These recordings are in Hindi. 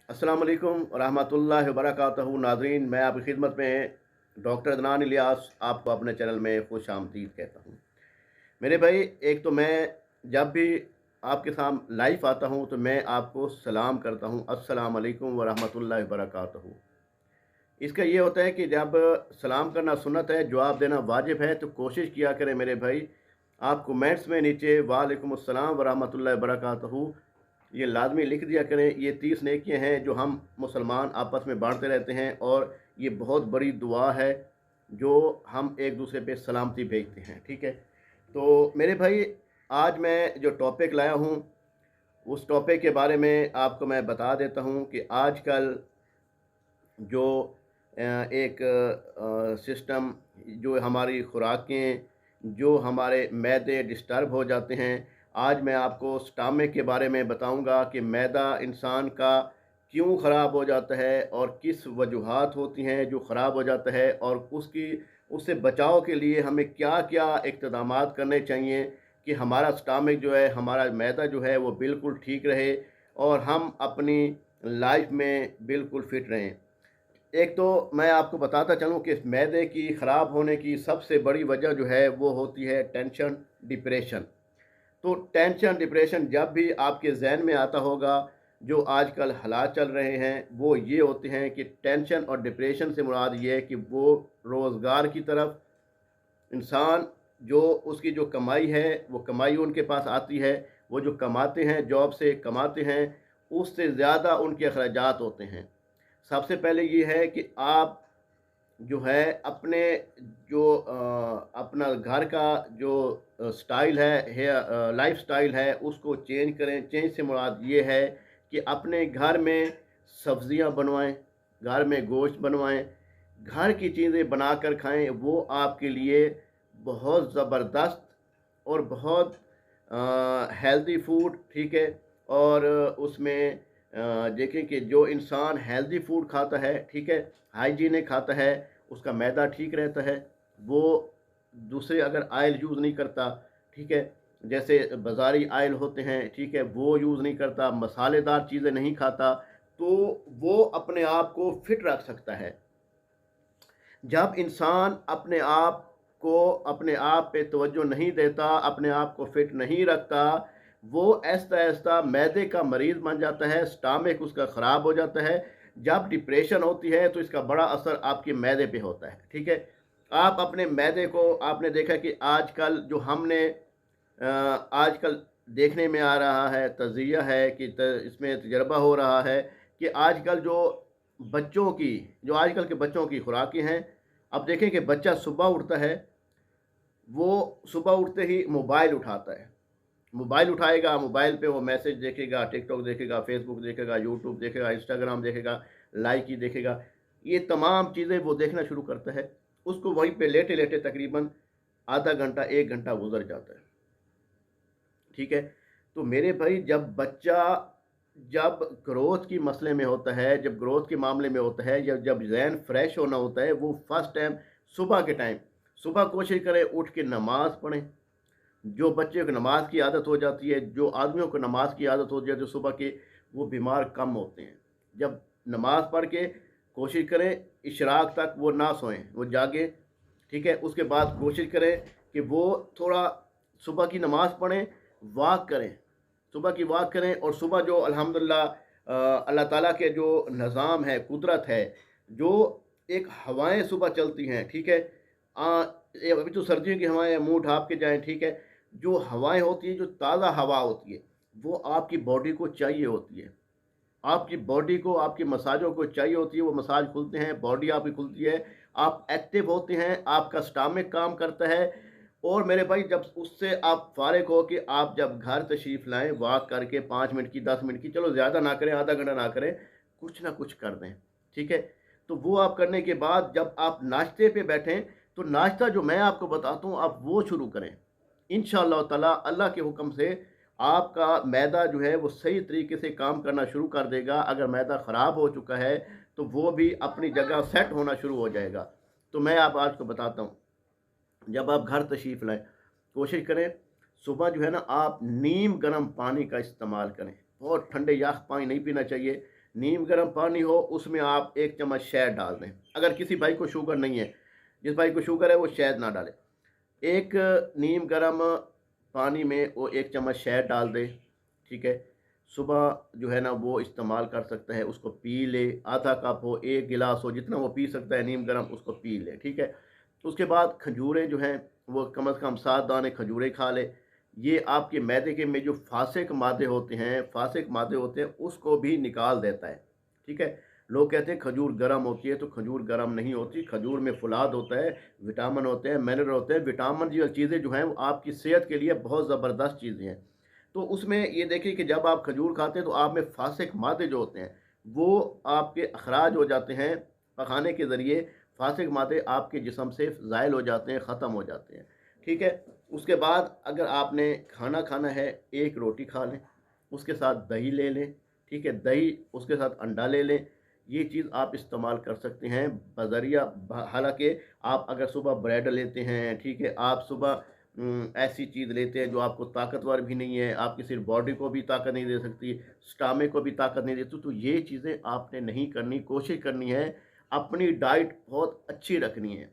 अस्सलाम वालेकुम रहमतुल्लाहि व बरकातहू। नाज़रीन, मैं आपकी खिदमत में डॉक्टर अदनान इलियास आपको अपने चैनल में खुश आमदीद कहता हूँ। मेरे भाई, एक तो मैं जब भी आपके सामने लाइव आता हूँ तो मैं आपको सलाम करता हूँ, अस्सलाम वालेकुम व रहमतुल्लाहि व बरकातहू। इसका ये होता है कि जब सलाम करना सुन्नत है, जवाब देना वाजिब है, तो कोशिश किया करें मेरे भाई, आप कमेंट्स में नीचे वालेकुम अस्सलाम व रहमतुल्लाहि व बरकातहू ये लाज़मी लिख दिया करें। ये 30 नेकियां हैं जो हम मुसलमान आपस में बांटते रहते हैं, और ये बहुत बड़ी दुआ है जो हम एक दूसरे पे सलामती भेजते हैं। ठीक है, तो मेरे भाई, आज मैं जो टॉपिक लाया हूँ उस टॉपिक के बारे में आपको मैं बता देता हूँ कि आजकल जो एक सिस्टम, जो हमारी खुराकें, जो हमारे मैदे डिस्टर्ब हो जाते हैं। आज मैं आपको स्टमक के बारे में बताऊंगा कि मैदा इंसान का क्यों ख़राब हो जाता है और किस वजूहात होती हैं जो ख़राब हो जाता है, और उससे बचाव के लिए हमें क्या-क्या इक़्तिदामात करने चाहिए कि हमारा स्टमक जो है, हमारा मैदा जो है वो बिल्कुल ठीक रहे और हम अपनी लाइफ में बिल्कुल फिट रहें। एक तो मैं आपको बताता चलूँ कि मैदे की ख़राब होने की सबसे बड़ी वजह जो है वो होती है टेंशन, डिप्रेशन। तो टेंशन, डिप्रेशन जब भी आपके ज़हन में आता होगा, जो आजकल हालात चल रहे हैं वो ये होते हैं कि टेंशन और डिप्रेशन से मुराद ये है कि वो रोज़गार की तरफ इंसान, जो उसकी जो कमाई है वो कमाई उनके पास आती है, वो जो कमाते हैं, जॉब से कमाते हैं, उससे ज़्यादा उनके अखराजात होते हैं। सबसे पहले ये है कि आप जो है अपने अपना घर का जो स्टाइल है, लाइफ स्टाइल है, उसको चेंज करें। चेंज से मुराद ये है कि अपने घर में सब्जियां बनवाएं, घर में गोश्त बनवाएं, घर की चीज़ें बनाकर खाएं। वो आपके लिए बहुत ज़बरदस्त और बहुत हेल्दी फूड, ठीक है। और उसमें देखें कि जो इंसान हेल्दी फूड खाता है, ठीक है, हाइजीनिक खाता है, उसका मैदा ठीक रहता है। वो दूसरे अगर ऑयल यूज़ नहीं करता, ठीक है, जैसे बाज़ारी ऑयल होते हैं, ठीक है, वो यूज़ नहीं करता, मसालेदार चीज़ें नहीं खाता, तो वो अपने आप को फिट रख सकता है। जब इंसान अपने आप पे तवज्जो नहीं देता, अपने आप को फिट नहीं रखता, वो आहिस्ता-आहिस्ता मैदे का मरीज़ बन जाता है, स्टमक उसका ख़राब हो जाता है। जब डिप्रेशन होती है तो इसका बड़ा असर आपके मैदे पे होता है, ठीक है। आप अपने मैदे को, आपने देखा कि आजकल जो हमने आजकल देखने में आ रहा है, तज़िया है कि इसमें तजर्बा हो रहा है कि आजकल जो आजकल के बच्चों की खुराकें हैं, अब देखें कि बच्चा सुबह उठता है, वो सुबह उठते ही मोबाइल उठाता है। मोबाइल उठाएगा, मोबाइल पे वो मैसेज देखेगा, टिकटॉक देखेगा, फेसबुक देखेगा, यूट्यूब देखेगा, इंस्टाग्राम देखेगा, लाइक ही देखेगा। ये तमाम चीज़ें वो देखना शुरू करता है। उसको वहीं पे लेटे-लेटे तकरीबन आधा घंटा, 1 घंटा गुज़र जाता है। ठीक है? तो मेरे भाई, जब ग्रोथ की मसले में होता है, जब ग्रोथ के मामले में होता है, या जब ज़हन फ्रेश होना होता है, वो फर्स्ट टाइम सुबह के टाइम, सुबह कोशिश करें उठ के नमाज़ पढ़ें। जो बच्चे को नमाज की आदत हो जाती है, जो आदमियों को नमाज की आदत हो जाती है सुबह की, वो बीमार कम होते हैं। जब नमाज पढ़ के कोशिश करें इशराक तक वो ना सोएं, वो जागे, ठीक है। उसके बाद कोशिश करें कि वो थोड़ा सुबह की नमाज पढ़ें, वॉक करें, सुबह की वॉक करें। और सुबह जो अल्हम्दुलिल्लाह अल्लाह ताला के जो निज़ाम है, कुदरत है, जो एक हवाएं सुबह चलती हैं, ठीक है। अभी तो सर्दियों की हवाएं, मुंह ढाँप के जाएं, ठीक है। जो हवाएं होती हैं, जो ताज़ा हवा होती है, वो आपकी बॉडी को चाहिए होती है। आपकी बॉडी को, आपके मसाजों को चाहिए होती है। वो मसाज खुलते हैं, बॉडी आपकी खुलती है, आप एक्टिव होते हैं, आपका स्टमक काम करता है। और मेरे भाई, जब उससे आप फारिग हो कि आप जब घर तशरीफ़ लाएँ, वॉक करके 5 मिनट की, 10 मिनट की, चलो ज़्यादा ना करें, आधा घंटा ना करें, कुछ ना कुछ कर दें, ठीक है। तो वो आप करने के बाद जब आप नाश्ते पे बैठें, तो नाश्ता जो मैं आपको बताता हूँ, आप वो शुरू करें। इंशाअल्लाह ताला, अल्लाह के हुक्म से आपका मैदा जो है वो सही तरीके से काम करना शुरू कर देगा। अगर मैदा ख़राब हो चुका है तो वो भी अपनी जगह सेट होना शुरू हो जाएगा। तो मैं आप आज को बताता हूँ, जब आप घर तशरीफ़ लाएँ, कोशिश करें सुबह जो है ना, आप नीम गर्म पानी का इस्तेमाल करें। बहुत ठंडे याख़ पानी नहीं पीना चाहिए। नीम गर्म पानी हो, उसमें आप 1 चम्मच शहद डाल दें। अगर किसी भाई को शुगर नहीं है, जिस भाई को शुगर है वो शहद ना डाले। एक नीम गर्म पानी में वो 1 चम्मच शहद डाल दें, ठीक है? सुबह जो है ना वो इस्तेमाल कर सकते हैं, उसको पी ले, आधा कप हो, 1 गिलास हो, जितना वो पी सकता है नीम गर्म उसको पी ले, ठीक है? उसके बाद खजूरें जो हैं वो कम से कम 7 दाने खजूरें खा ले। ये आपके मैदे के में जो फासिक मादे होते हैं उसको भी निकाल देता है, ठीक है? लोग कहते हैं खजूर गर्म होती है, तो खजूर गर्म नहीं होती। खजूर में फुलाद होता है, विटामिन होते हैं, मिनरल होते हैं। विटामिन जो चीज़ें जो हैं वो आपकी सेहत के लिए बहुत ज़बरदस्त चीज़ें हैं। तो उसमें ये देखिए कि जब आप खजूर खाते हैं तो आप में फासिक मादे जो होते हैं वो आपके अखराज हो जाते हैं, पखाने के ज़रिए फासिक मादे आपके जिस्म से ज़ाइल हो जाते हैं, ख़त्म हो जाते हैं, ठीक है? उसके बाद अगर आपने खाना खाना है, 1 रोटी खा लें, उसके साथ दही ले लें, ठीक है? दही उसके साथ अंडा ले लें। ये चीज़ आप इस्तेमाल कर सकते हैं बज़रिया हालाँकि आप अगर सुबह ब्रेड लेते हैं, ठीक है? आप सुबह ऐसी चीज़ लेते हैं जो आपको ताकतवर भी नहीं है, आपकी सिर्फ़ बॉडी को भी ताकत नहीं दे सकती, स्टमक को भी ताकत नहीं देती, तो ये चीज़ें आपने नहीं करनी, कोशिश करनी है, अपनी डाइट बहुत अच्छी रखनी है।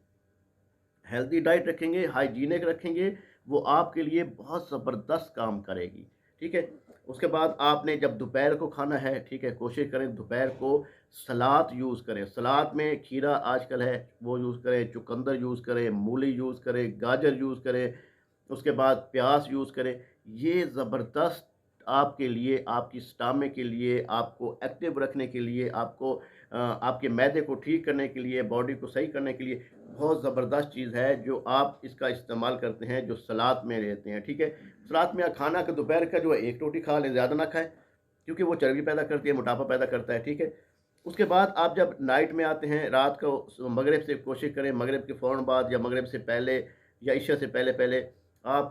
हेल्दी डाइट रखेंगे, हाइजीनिक रखेंगे, वो आपके लिए बहुत ज़बरदस्त काम करेगी, ठीक है? उसके बाद आपने जब दोपहर को खाना है, ठीक है, कोशिश करें दोपहर को सलाद यूज़ करें। सलाद में खीरा आजकल है, वो यूज़ करें, चुकंदर यूज़ करें, मूली यूज़ करें, गाजर यूज़ करें, उसके बाद प्याज यूज़ करें। ये ज़बरदस्त आपके लिए, आपकी स्टमक के लिए, आपको एक्टिव रखने के लिए, आपको आपके मैदे को ठीक करने के लिए, बॉडी को सही करने के लिए बहुत ज़बरदस्त चीज़ है जो आप इसका इस्तेमाल करते हैं, जो सलाद में लेते हैं, ठीक है? सलाद में खाना का दोपहर का जो है 1 रोटी खा लें, ज़्यादा ना खाएँ, क्योंकि वो चर्बी पैदा करती है, मोटापा पैदा करता है, ठीक है? उसके बाद आप जब नाइट में आते हैं, रात को मगरिब से कोशिश करें, मगरिब के फ़ौरन बाद या मगरिब से पहले या इशा से पहले-पहले आप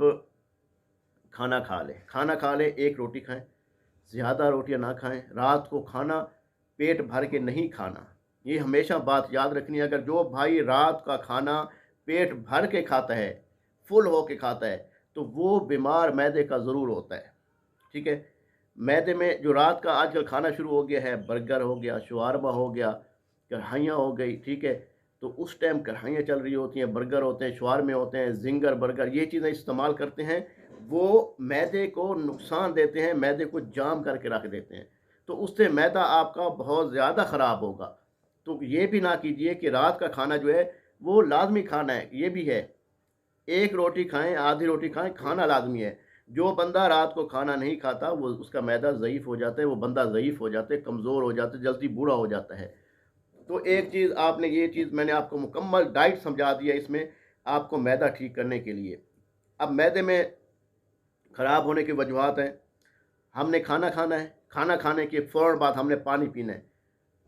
खाना खा लें, 1 रोटी खाएँ, ज़्यादा रोटियाँ ना खाएँ। रात को खाना पेट भर के नहीं खाना, ये हमेशा बात याद रखनी है। अगर जो भाई रात का खाना पेट भर के खाता है, फुल हो के खाता है, तो वो बीमार मैदे का ज़रूर होता है, ठीक है? मैदे में जो रात का आजकल खाना शुरू हो गया है, बर्गर हो गया, शवारमा हो गया, कढ़ाइयाँ हो गई, ठीक है? तो उस टाइम कढ़ाइयाँ चल रही होती हैं, बर्गर होते हैं, शवारमे होते हैं, ज़िंगर बर्गर, ये चीज़ें इस्तेमाल करते हैं, वो मैदे को नुकसान देते हैं, मैदे को जाम करके रख देते हैं। तो उससे मैदा आपका बहुत ज़्यादा ख़राब होगा। तो ये भी ना कीजिए कि रात का खाना जो है, वो लाज़मी खाना है, ये भी है। 1 रोटी खाएँ, आधी रोटी खाएँ, खाना लाज़मी है। जो बंदा रात को खाना नहीं खाता, वो उसका मैदा ज़ईफ़ हो जाता है, वो बंदा ज़ईफ़ हो जाता है, कमज़ोर हो जाता है, जल्दी बूढ़ा हो जाता है। तो एक चीज़ आपने ये चीज़ मैंने आपको मुकम्मल डाइट समझा दिया इसमें, आपको मैदा ठीक करने के लिए। अब मैदे में ख़राब होने की वजूहत हैं, हमने खाना खाना है, खाना खाने के फ़ौरन बाद हमने पानी पीना है।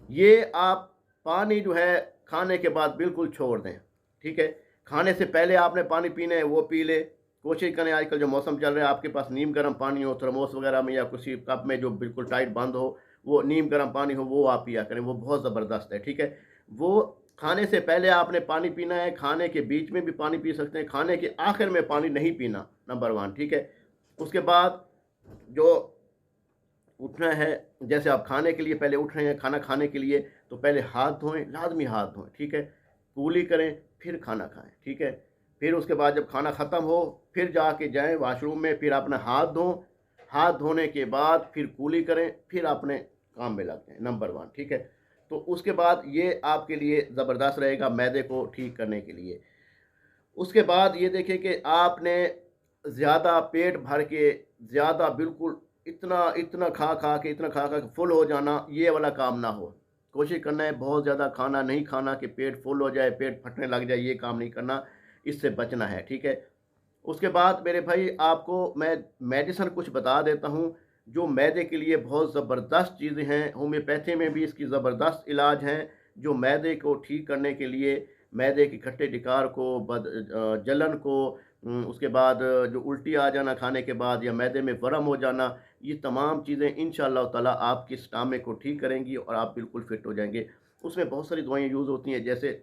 ये आप पानी जो है खाने के बाद बिल्कुल छोड़ दें, ठीक है? खाने से पहले आपने पानी पीना है वो पी लें। कोशिश करें आजकल जो मौसम चल रहा है आपके पास नीम गर्म पानी हो थर्मोस वगैरह में या किसी कप में जो बिल्कुल टाइट बंद हो, वो नीम गर्म पानी हो वो आप पिया करें, वो बहुत ज़बरदस्त है, ठीक है? वो खाने से पहले आपने पानी पीना है, खाने के बीच में भी पानी पी सकते हैं, खाने के आखिर में पानी नहीं पीना, नंबर 1, ठीक है? उसके बाद जो उठना है, जैसे आप खाने के लिए पहले उठ रहे हैं, खाना खाने के लिए, तो पहले हाथ धोएँ, लाज़मी हाथ धोएँ, ठीक है? कुली करें, फिर खाना खाएँ, ठीक है? फिर उसके बाद जब खाना ख़त्म हो, फिर जाके जाएँ वॉशरूम में, फिर अपना हाथ धों, हाथ धोने के बाद फिर कुली करें, फिर अपने काम में लगते हैं, नंबर 1, ठीक है? तो उसके बाद ये आपके लिए ज़बरदस्त रहेगा मैदे को ठीक करने के लिए। उसके बाद ये देखिए कि आपने ज़्यादा पेट भर के, ज़्यादा बिल्कुल इतना खा खा के फुल हो जाना, ये वाला काम ना हो। कोशिश करना है बहुत ज़्यादा खाना नहीं खाना कि पेट फुल हो जाए, पेट फटने लग जाए, ये काम नहीं करना, इससे बचना है, ठीक है? उसके बाद मेरे भाई आपको मैं मेडिसिन कुछ बता देता हूँ, जो मैदे के लिए बहुत ज़बरदस्त चीज़ें हैं, होम्योपैथी में भी इसकी ज़बरदस्त इलाज हैं, जो मैदे को ठीक करने के लिए, मैदे की खट्टे ढिकार को, जलन को, उसके बाद जो उल्टी आ जाना खाने के बाद या मैदे में वरम हो जाना, ये तमाम चीज़ें इंशाअल्लाह ताला आपकी स्टमक को ठीक करेंगी और आप बिल्कुल फिट हो जाएँगे। उसमें बहुत सारी दवाइयाँ यूज़ होती हैं, जैसे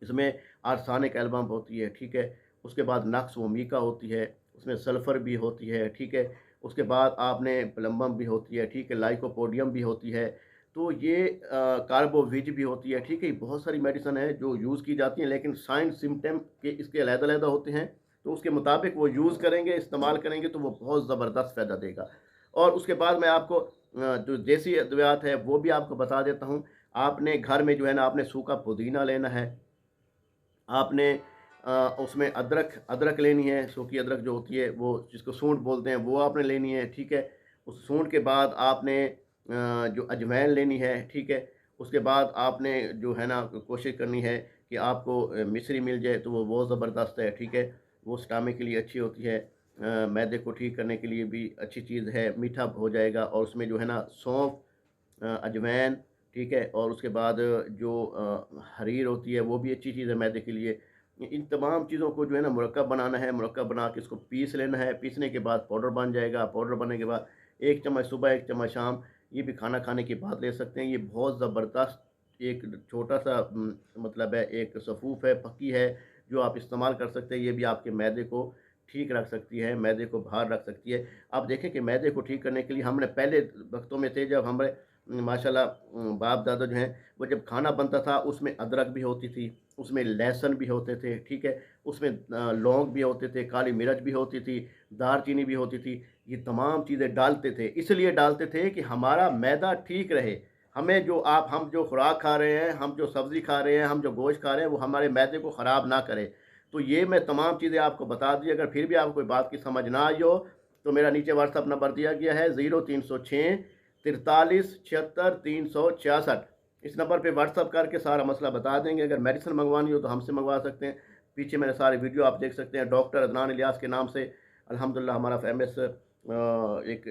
इसमें आर्सेनिक एल्बम होती है, ठीक है? उसके बाद नक्स वोमिका होती है, उसमें सल्फ़र भी होती है, ठीक है? उसके बाद आपने प्लम्बम भी होती है, ठीक है, लाइकोपोडियम भी होती है, तो ये कार्बोविज भी होती है, ठीक है। बहुत सारी मेडिसिन है जो यूज़ की जाती हैं, लेकिन साइन सिम्पटम के इसके अलग-अलग होते हैं, तो उसके मुताबिक वो यूज़ करेंगे, इस्तेमाल करेंगे तो वो बहुत ज़बरदस्त फ़ायदा देगा। और उसके बाद मैं आपको जो देसी अद्वियात है वो भी आपको बता देता हूँ। आपने घर में जो है ना, आपने सूखा पुदीना लेना है, आपने उसमें अदरक अदरक लेनी है, सूखी अदरक जो होती है वो जिसको सूंठ बोलते हैं, वो आपने लेनी है, ठीक है। उस सूंठ के बाद आपने जो अजवाइन लेनी है, ठीक है। उसके बाद आपने जो है ना कोशिश करनी है कि आपको मिश्री मिल जाए तो वो बहुत ज़बरदस्त है, ठीक है। वो स्टमक के लिए अच्छी होती है, मैदे को ठीक करने के लिए भी अच्छी चीज़ है, मीठा हो जाएगा। और उसमें जो है ना सौंफ, अजवाइन, ठीक है, और उसके बाद जो हरीर होती है वो भी अच्छी चीज़ है मैदे के लिए। इन तमाम चीज़ों को जो है ना मुरक्कब बनाना है, मुरक्कब बना के इसको पीस लेना है, पीसने के बाद पाउडर बन जाएगा, पाउडर बनने के बाद 1 चम्मच सुबह 1 चम्मच शाम, ये भी खाना खाने के बाद ले सकते हैं। ये बहुत ज़बरदस्त एक छोटा-सा मतलब है, एक सफ़ूफ़ है, फक्की है, जो आप इस्तेमाल कर सकते हैं। ये भी आपके मैदे को ठीक रख सकती है, मैदे को बाहर रख सकती है। आप देखें कि मैदे को ठीक करने के लिए हमने पहले वक़्तों में थे जब हमारे माशाल्लाह बाप-दादा जो हैं, वो जब खाना बनता था उसमें अदरक भी होती थी, उसमें लहसुन भी होते थे, ठीक है? उसमें लौंग भी होते थे, काली मिर्च भी होती थी, दालचीनी भी होती थी। ये तमाम चीज़ें डालते थे, इसलिए डालते थे कि हमारा मैदा ठीक रहे। हमें जो आप हम जो खुराक खा रहे हैं, हम जो सब्ज़ी खा रहे हैं, हम जो गोश्त खा रहे हैं, वो हमारे मैदे को ख़राब ना करे। तो ये मैं तमाम चीज़ें आपको बता दी। अगर फिर भी आपको कोई बात की समझ ना आई हो, तो मेरा नीचे व्हाट्सएप नंबर दिया गया है 0306 43 76 366। इस नंबर पे व्हाट्सएप करके सारा मसला बता देंगे। अगर मेडिसिन मंगवानी हो तो हमसे मंगवा सकते हैं। पीछे मैंने सारे वीडियो आप देख सकते हैं, डॉक्टर अदनान इलियास के नाम से अल्हम्दुलिल्लाह हमारा फेमस एक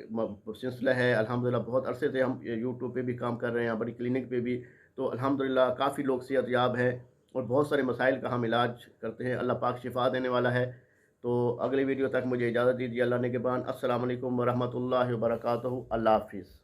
सिलसिला है। अल्हम्दुलिल्लाह बहुत अरसे से हम यूट्यूब पे भी काम कर रहे हैं, बड़ी क्लिनिक पे भी। तो अल्हम्दुलिल्लाह काफ़ी लोग सेहतयाब हैं और बहुत सारे मसाइल का हम इलाज करते हैं। अल्लाह पाक शिफ़ा देने वाला है। तो अगली वीडियो तक मुझे इजाज़त दीजिए। अल्लाह ने के बाद अस्सलाम वालेकुम व रहमतुल्लाहि व बरकातहू। अल्लाह हाफ़िज़।